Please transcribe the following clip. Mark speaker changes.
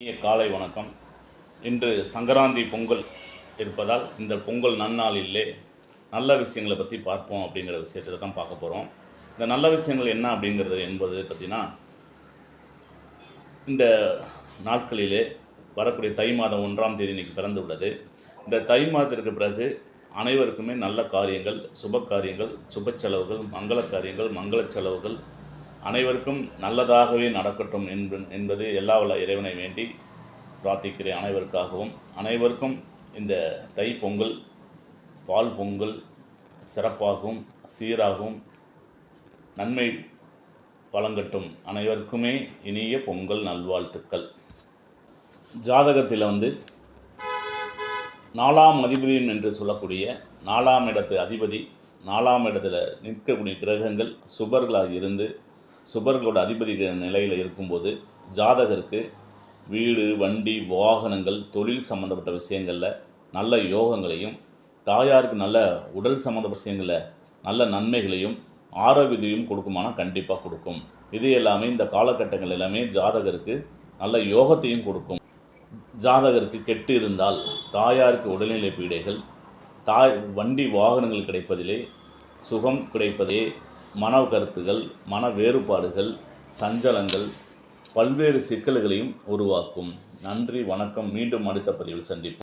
Speaker 1: காலை வணக்கம். இன்று சங்கராந்தி பொங்கல் இருப்பதால் இந்த பொங்கல் நன்னாளிலே நல்ல விஷயங்களை பற்றி பார்ப்போம் அப்படிங்கிற விஷயத்தில் தான் பார்க்க போகிறோம். இந்த நல்ல விஷயங்கள் என்ன அப்படிங்கிறது என்பது பார்த்திங்கன்னா, இந்த நாட்களிலே வரக்கூடிய தை மாதம் 1ஆம் தேதி இன்றைக்கி பிறந்து உள்ளது. இந்த தை மாதத்திற்கு பிறகு அனைவருக்குமே நல்ல காரியங்கள், சுப காரியங்கள், சுப செலவுகள், மங்கள காரியங்கள், மங்கள செலவுகள் அனைவருக்கும் நல்லதாகவே நடக்கட்டும் என்பது எல்லா வல்ல இறைவனை வேண்டி பிரார்த்திக்கிறேன். அனைவருக்கும் இந்த தை பொங்கல், பால் பொங்கல் சிறப்பாகவும் சீராகவும் நன்மை வழங்கட்டும். அனைவருக்குமே இனிய பொங்கல் நல்வாழ்த்துக்கள். ஜாதகத்தில் 4ஆம் அதிபதியும் என்று சொல்லக்கூடிய 4ஆம் இடத்து அதிபதி 4ஆம் இடத்துல நிற்கக்கூடிய கிரகங்கள் சுபர்களாக இருந்து சுபர்களோட அதிபதி நிலையில் இருக்கும்போது ஜாதகருக்கு வீடு, வண்டி, வாகனங்கள், தொழில் சம்மந்தப்பட்ட விஷயங்களில் நல்ல யோகங்களையும், தாயாருக்கு நல்ல உடல் சம்மந்தப்பட்ட விஷயங்களில் நல்ல நன்மைகளையும் ஆரோக்கியத்தையும் கொடுக்குமானா கண்டிப்பாக கொடுக்கும். இது எல்லாமே இந்த காலகட்டங்கள் எல்லாமே ஜாதகருக்கு நல்ல யோகத்தையும் கொடுக்கும். ஜாதகருக்கு கெட்டு இருந்தால் தாயாருக்கு உடல்நிலை பீடைகள், வண்டி வாகனங்கள் கிடைப்பதிலே சுகம் கிடைப்பதே, மன கருத்துகள், மன வேறுபாடுகள், சஞ்சலங்கள், பல்வேறு சிக்கல்களையும் உருவாக்கும். நன்றி, வணக்கம். மீண்டும் அடுத்த பதிவில் சந்திப்போம்.